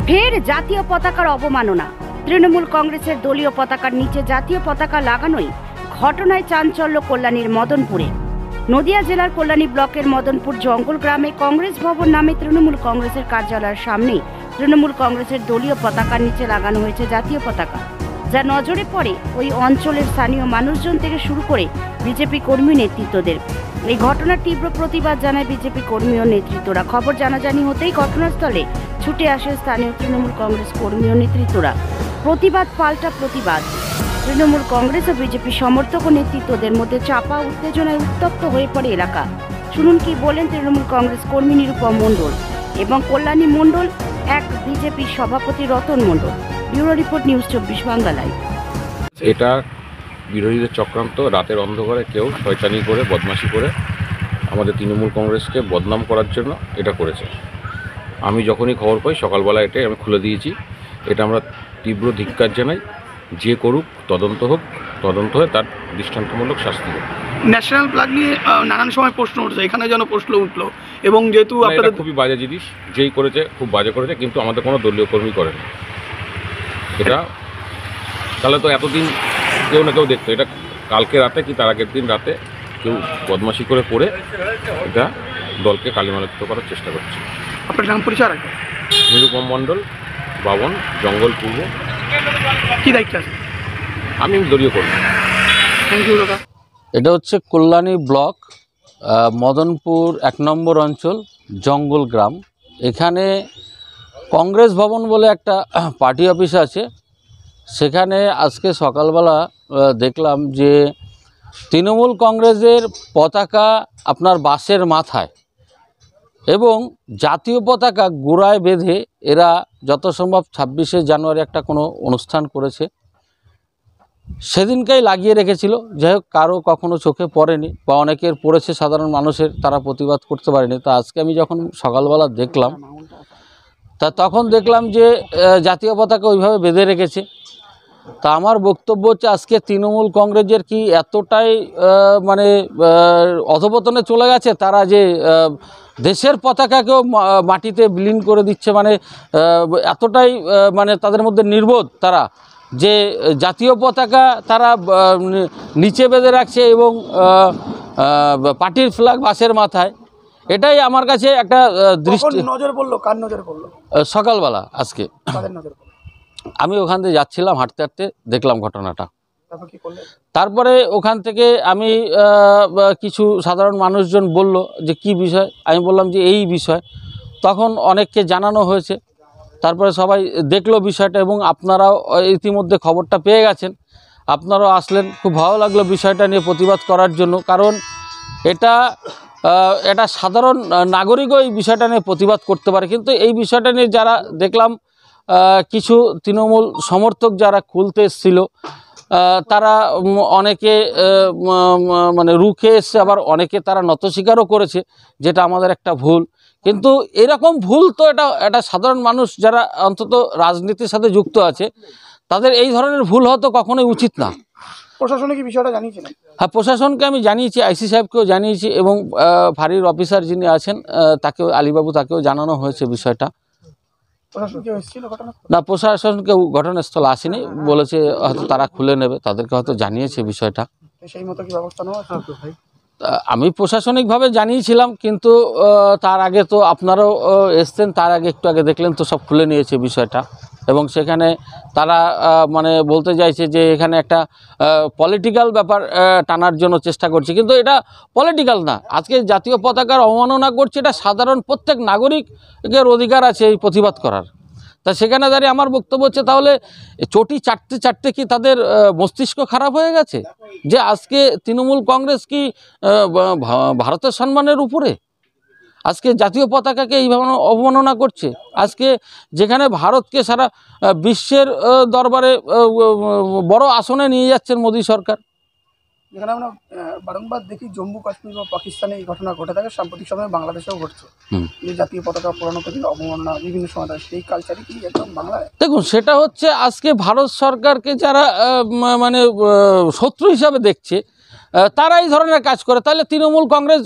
ফের জাতীয় পতাকার অবমাননা। তৃণমূল কংগ্রেসের দলীয় পতাকার নিচে জাতীয় পতাকা লাগানোই ঘটনায় চাঞ্চল্য কল্যাণীর মদনপুরে। নদিয়া জেলার কল্যাণী ব্লকের মদনপুর জঙ্গল গ্রামে কংগ্রেস ভবন নামে তৃণমূল কংগ্রেসের কার্যালয়ের সামনে তৃণমূল কংগ্রেসের দলীয় পতাকার নিচে লাগানো হয়েছে জাতীয় পতাকা, যা নজরে পড়ে ওই অঞ্চলের স্থানীয় মানুষজন থেকে শুরু করে বিজেপি কর্মী নেতৃত্বদের। এই ঘটনার তীব্র প্রতিবাদ জানায় বিজেপি কর্মী ও নেতৃত্বরা। খবর জানাজানি হতেই ঘটনাস্থলে ছুটে আসে স্থানীয় তৃণমূল কংগ্রেস কর্মী ও নেতৃত্বরা। প্রতিবাদ পাল্টা প্রতিবাদ। তৃণমূল কংগ্রেস ও বিজেপি সমর্থক ও নেতৃত্বদের মধ্যে চাপা উত্তেজনায় উত্তপ্ত হয়ে পড়ে এলাকা। শুনুন কি বলেন তৃণমূল কংগ্রেস কর্মী নিরূপম মণ্ডল এবং কল্যাণী মণ্ডল এক বিজেপি সভাপতি Ratan Mondal. Bureau report, news 24 Bangla live. এটা বিরোধীদের চক্রান্ত। রাতের অন্ধকারে কেউ শয়তানি করে, বদমাশি করে আমাদের তৃণমূল কংগ্রেসকে বদনাম করার জন্য এটা করেছে। আমি যখনই খবর পাই সকালবেলা এটাই আমি খুলে দিয়েছি। এটা আমরা তীব্র ধিক্কার জানাই। যে করুক তদন্ত হোক, তদন্ত হয়ে তার দৃষ্টান্তমূলক শাস্তি হোক। ন্যাশনাল ফ্ল্যাগ নিয়ে নানান সময় প্রশ্ন উঠছে, এখানে যেন প্রশ্ন উঠলো এবং যেহেতু আপনাদের খুবই বাজে জিনিস, যেই করেছে খুব বাজে করেছে, কিন্তু আমাদের কোনো দলীয় কর্মী করেনি এটা। তাহলে তো এতদিন কেউ না কেউ দেখতো। এটা কালকে রাতে কি তার আগের দিন রাতে কেউ বদমাশি করে এটা দলকে কালিমালিপ্ত করার চেষ্টা করছে। আপনার নাম পরিচয় রাখবেন? নিরূপম মণ্ডল, বাবন, জঙ্গল পূর্ব। কী দায়িত্ব আছে? আমি দলীয় কর্মী। থ্যাংক ইউ দাদা। এটা হচ্ছে কল্যাণী ব্লক, মদনপুর 1 নম্বর অঞ্চল, জঙ্গল গ্রাম। এখানে কংগ্রেস ভবন বলে একটা পার্টি অফিস আছে। সেখানে আজকে সকালবেলা দেখলাম যে তৃণমূল কংগ্রেসের পতাকা আপনার বাসের মাথায় এবং জাতীয় পতাকা গোড়ায় বেঁধে এরা যত সম্ভব 26শে জানুয়ারি একটা কোনো অনুষ্ঠান করেছে, সেদিনকেই লাগিয়ে রেখেছিল। যাই হোক, কারো কখনো চোখে পড়েনি বা অনেকের পড়েছে, সাধারণ মানুষের, তারা প্রতিবাদ করতে পারেনি। তা আজকে আমি যখন সকালবেলা দেখলাম, তখন দেখলাম যে জাতীয় পতাকা ওইভাবে বেঁধে রেখেছে। তা আমার বক্তব্য হচ্ছে, আজকে তৃণমূল কংগ্রেসের কি এতটাই মানে অধপতনে চলে গেছে তারা যে দেশের পতাকাকেও মাটিতে বিলীন করে দিচ্ছে, মানে এতটাই মানে তাদের মধ্যে নির্বোধ তারা যে জাতীয় পতাকা তারা নিচে বেঁধে রাখছে এবং পার্টির ফ্ল্যাগ বাসের মাথায়। এটাই আমার কাছে একটা দৃষ্টি। নজর পড়লো, কার নজর পড়লো? সকালবেলা আজকে আমি ওখান থেকে যাচ্ছিলাম, হাঁটতে হাঁটতে দেখলাম ঘটনাটা। তারপরে ওখান থেকে আমি কিছু সাধারণ মানুষজন বলল যে কি বিষয়, আমি বললাম যে এই বিষয়। তখন অনেককে জানানো হয়েছে, তারপরে সবাই দেখলো বিষয়টা এবং আপনারাও ইতিমধ্যে খবরটা পেয়ে গেছেন। আপনারাও আসলেন, খুব ভালো লাগলো বিষয়টা নিয়ে প্রতিবাদ করার জন্য। কারণ এটা সাধারণ নাগরিকও এই বিষয়টা নিয়ে প্রতিবাদ করতে পারে, কিন্তু এই বিষয়টা নিয়ে যারা দেখলাম কিছু তৃণমূল সমর্থক যারা খুলতে এসেছিল, তারা অনেকে মানে রুখে এসছে, আবার অনেকে তারা নতস্বীকারও করেছে, যেটা আমাদের একটা ভুল। কিন্তু এরকম ভুল তো এটা সাধারণ মানুষ যারা অন্তত রাজনীতির সাথে যুক্ত আছে, তাদের এই ধরনের ভুল হয়তো কখনোই উচিত না। প্রশাসনে কি বিষয়টা জানিয়েছিলেন? হ্যাঁ, প্রশাসনকে আমি জানিয়েছি, আইসি সাহেবকেও জানিয়েছি এবং ফাঁড়ির অফিসার যিনি আছেন তাকেও, আলীবাবু, তাকেও জানানো হয়েছে বিষয়টা। না, প্রশাসন কেউ ঘটনাস্থলে আসেনি, বলেছে হয়তো তারা খুলে নেবে, তাদেরকে হয়তো জানিয়েছে বিষয়টা। সেই মতো কি ব্যবস্থা নেওয়া হয়? আমি প্রশাসনিকভাবে জানিয়েছিলাম, কিন্তু তার আগে তো আপনারাও এসছেন, তার আগে একটু আগে দেখলেন তো সব খুলে নিয়েছে বিষয়টা। এবং সেখানে তারা মানে বলতে চাইছে যে এখানে একটা পলিটিক্যাল ব্যাপার টানার জন্য চেষ্টা করছে, কিন্তু এটা পলিটিক্যাল না। আজকে জাতীয় পতাকার অবমাননা করছে, এটা সাধারণ প্রত্যেক নাগরিকের অধিকার আছে এই প্রতিবাদ করার। তা সেখানে দাঁড়িয়ে আমার বক্তব্য হচ্ছে, তাহলে চটি চাটতে চাটতে কি তাদের মস্তিষ্ক খারাপ হয়ে গেছে যে আজকে তৃণমূল কংগ্রেস কি ভারতের সম্মানের উপরে আজকে জাতীয় পতাকাকে এইভাবে অবমাননা করছে? আজকে যেখানে ভারতকে সারা বিশ্বের দরবারে বড় আসনে নিয়ে যাচ্ছেন মোদী সরকার, যেখানে আমরা বারংবার দেখি জম্মু কাশ্মীর বা পাকিস্তানে এই ঘটনা ঘটে থাকে, সাম্প্রতিক সময়ে বাংলাদেশেও ঘটছে। যে জাতীয় পতাকা পুরানো থেকে অবমাননা বিভিন্ন সময়, সেই কালচারই কি একদম বাংলায়? দেখুন, সেটা হচ্ছে আজকে ভারত সরকারকে যারা মানে শত্রু হিসাবে দেখছে, তারা এই ধরনের কাজ করে। তাহলে তৃণমূল কংগ্রেস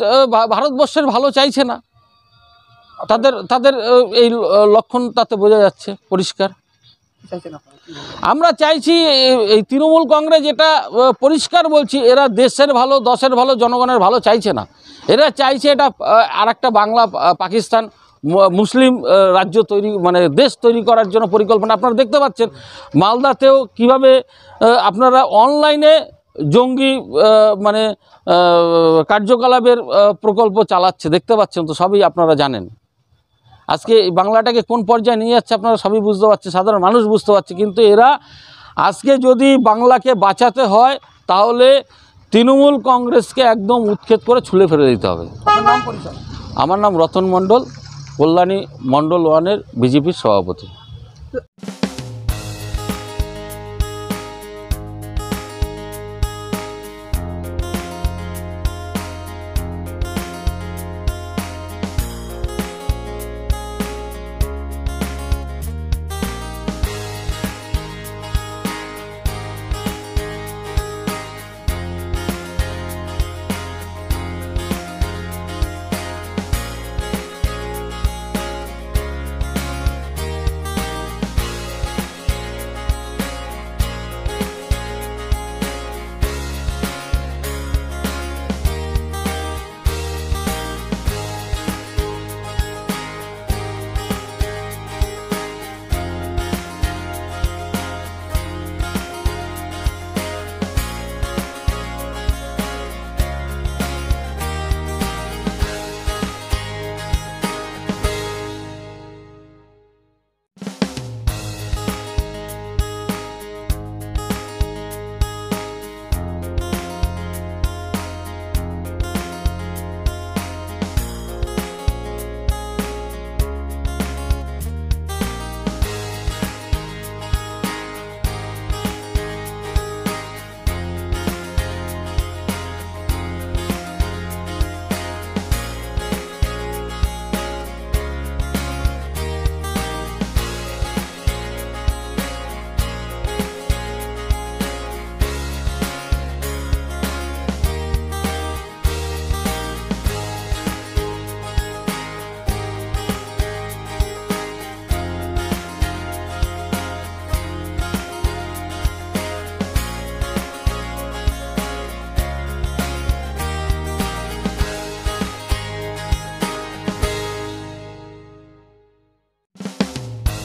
ভারতবর্ষের ভালো চাইছে না। তাদের তাদের এই লক্ষণ তাতে বোঝা যাচ্ছে পরিষ্কার। কি চাইছেন আপনারা? কি বলবেন? আমরা চাইছি এই তৃণমূল কংগ্রেস যেটা পরিষ্কার বলছি, এরা দেশের ভালো, দশের ভালো, জনগণের ভালো চাইছে না। এরা চাইছে এটা আর একটা বাংলা পাকিস্তান মুসলিম রাজ্য তৈরি, মানে দেশ তৈরি করার জন্য পরিকল্পনা। আপনারা দেখতে পাচ্ছেন মালদাতেও কিভাবে আপনারা অনলাইনে জঙ্গি মানে কার্যকলাপের প্রকল্প চালাচ্ছে, দেখতে পাচ্ছেন তো, সবই আপনারা জানেন। আজকে এই বাংলাটাকে কোন পর্যায়ে নিয়ে যাচ্ছে আপনারা সবই বুঝতে পারছেন, সাধারণ মানুষ বুঝতে পারছে। কিন্তু এরা আজকে যদি বাংলাকে বাঁচাতে হয় তাহলে তৃণমূল কংগ্রেসকে একদম উৎখাত করে ছুঁড়ে ফেলে দিতে হবে। আপনার নাম পরিচয়? আমার নাম রতন মণ্ডল, কল্যাণী মণ্ডল 1-এর বিজেপির সভাপতি।